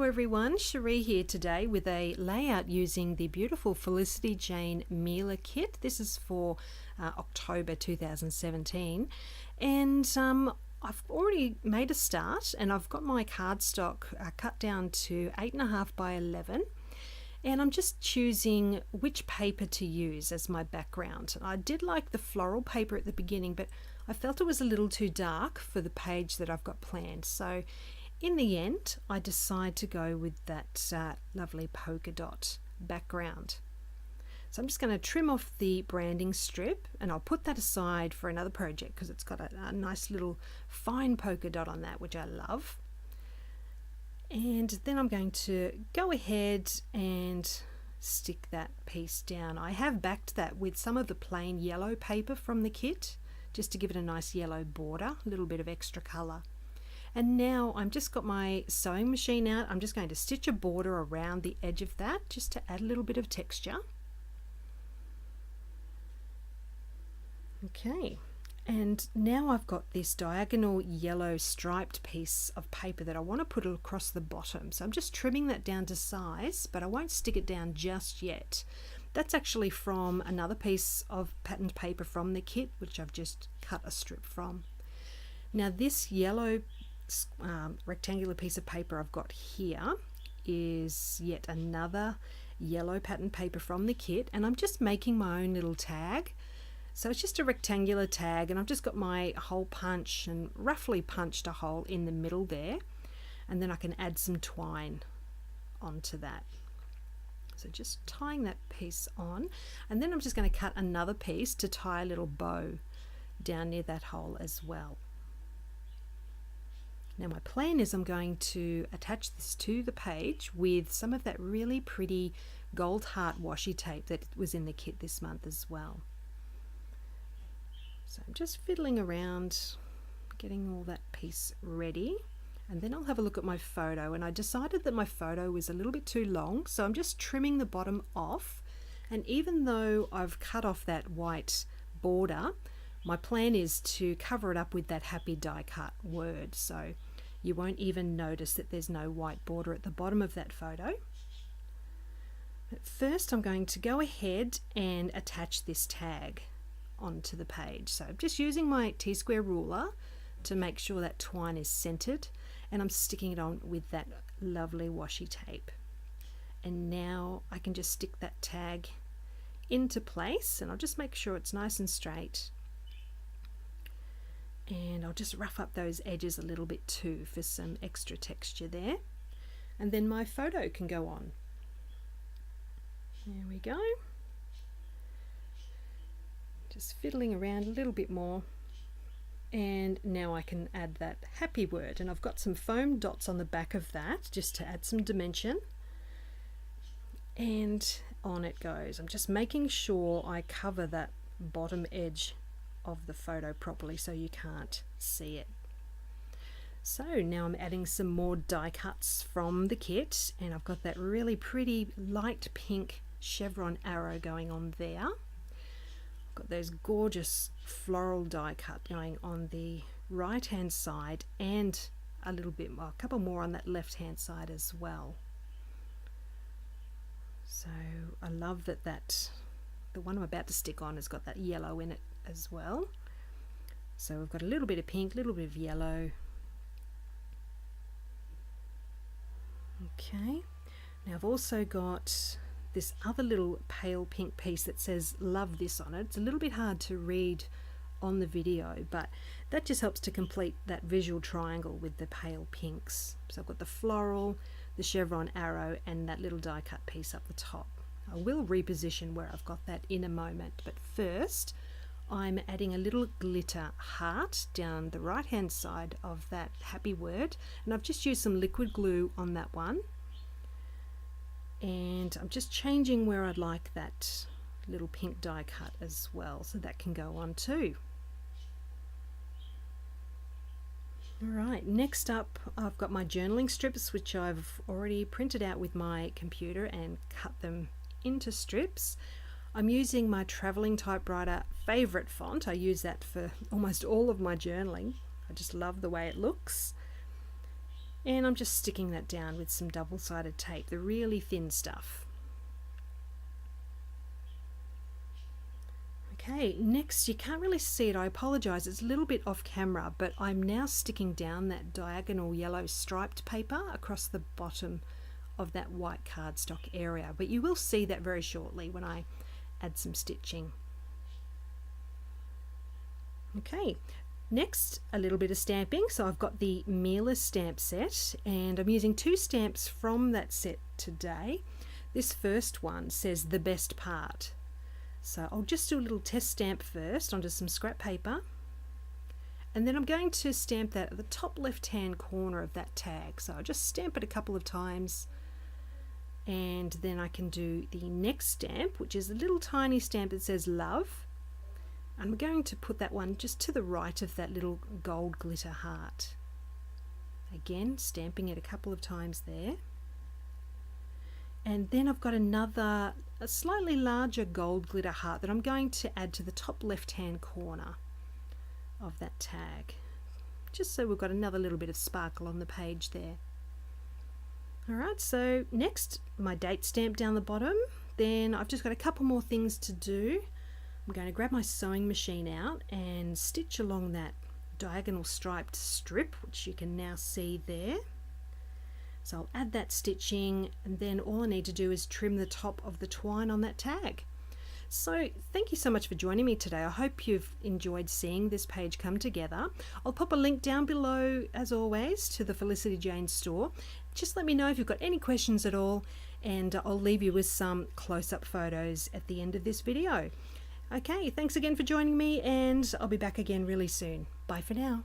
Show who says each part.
Speaker 1: everyone, Cherie here today with a layout using the beautiful Felicity Jane Mila Kit. This is for October 2017, and I've already made a start, and I've got my cardstock cut down to 8.5 by 11, and I'm just choosing which paper to use as my background. I did like the floral paper at the beginning, but I felt it was a little too dark for the page that I've got planned, so in the end, I decide to go with that lovely polka dot background. So I'm just going to trim off the branding strip, and I'll put that aside for another project because it's got a nice little fine polka dot on that, which I love. And then I'm going to go ahead and stick that piece down. I have backed that with some of the plain yellow paper from the kit, just to give it a nice yellow border, a little bit of extra colour. And now I've just got my sewing machine out. I'm just going to stitch a border around the edge of that just to add a little bit of texture. Okay, and now I've got this diagonal yellow striped piece of paper that I want to put across the bottom. So I'm just trimming that down to size, but I won't stick it down just yet. That's actually from another piece of patterned paper from the kit, which I've just cut a strip from. Now this yellow rectangular piece of paper I've got here is yet another yellow pattern paper from the kit, and I'm just making my own little tag. So it's just a rectangular tag, and I've just got my hole punch and roughly punched a hole in the middle there, and then I can add some twine onto that. So just tying that piece on, and then I'm just going to cut another piece to tie a little bow down near that hole as well. Now my plan is I'm going to attach this to the page with some of that really pretty gold heart washi tape that was in the kit this month as well. So I'm just fiddling around, getting all that piece ready, and then I'll have a look at my photo, and I decided that my photo was a little bit too long, so I'm just trimming the bottom off. And even though I've cut off that white border, my plan is to cover it up with that happy die cut word, so you won't even notice that there's no white border at the bottom of that photo. But first I'm going to go ahead and attach this tag onto the page. So I'm just using my T-square ruler to make sure that twine is centered, and I'm sticking it on with that lovely washi tape. And now I can just stick that tag into place, and I'll just make sure it's nice and straight. And I'll just rough up those edges a little bit too for some extra texture there, and then my photo can go on. There we go. Just fiddling around a little bit more, and now I can add that happy word, and I've got some foam dots on the back of that just to add some dimension, and on it goes. I'm just making sure I cover that bottom edge of the photo properly so you can't see it. So now I'm adding some more die cuts from the kit, and I've got that really pretty light pink chevron arrow going on there. I've got those gorgeous floral die cut going on the right hand side, and a little bit more, a couple more on that left hand side as well. So I love that the one I'm about to stick on has got that yellow in it as well. So we've got a little bit of pink, a little bit of yellow. Okay, now I've also got this other little pale pink piece that says love this on it. It's a little bit hard to read on the video, but that just helps to complete that visual triangle with the pale pinks. So I've got the floral, the chevron arrow, and that little die cut piece up the top. I will reposition where I've got that in a moment, but first I'm adding a little glitter heart down the right hand side of that happy word, and I've just used some liquid glue on that one, and I'm just changing where I'd like that little pink die cut as well, so that can go on too. Alright, next up I've got my journaling strips, which I've already printed out with my computer and cut them into strips. I'm using my traveling typewriter favorite font. I use that for almost all of my journaling. I just love the way it looks. And I'm just sticking that down with some double-sided tape, the really thin stuff. Okay, next, you can't really see it, I apologise, it's a little bit off camera, but I'm now sticking down that diagonal yellow striped paper across the bottom of that white cardstock area, but you will see that very shortly when I add some stitching. Okay, next, a little bit of stamping. So I've got the Mila stamp set, and I'm using 2 stamps from that set today. This first one says "the best part." So I'll just do a little test stamp first onto some scrap paper, and then I'm going to stamp that at the top left-hand corner of that tag. So I'll just stamp it a couple of times, and then I can do the next stamp, which is a little tiny stamp that says "love." I'm going to put that one just to the right of that little gold glitter heart. Again, stamping it a couple of times there. And then I've got a slightly larger gold glitter heart that I'm going to add to the top left-hand corner of that tag, just so we've got another little bit of sparkle on the page there. Alright, so next, my date stamp down the bottom. Then I've just got a couple more things to do. I'm going to grab my sewing machine out and stitch along that diagonal striped strip, which you can now see there. So I'll add that stitching, and then all I need to do is trim the top of the twine on that tag. So thank you so much for joining me today. I hope you've enjoyed seeing this page come together. I'll pop a link down below, as always, to the Felicity Jane store. Just let me know if you've got any questions at all, and I'll leave you with some close-up photos at the end of this video. Okay, thanks again for joining me, and I'll be back again really soon. Bye for now.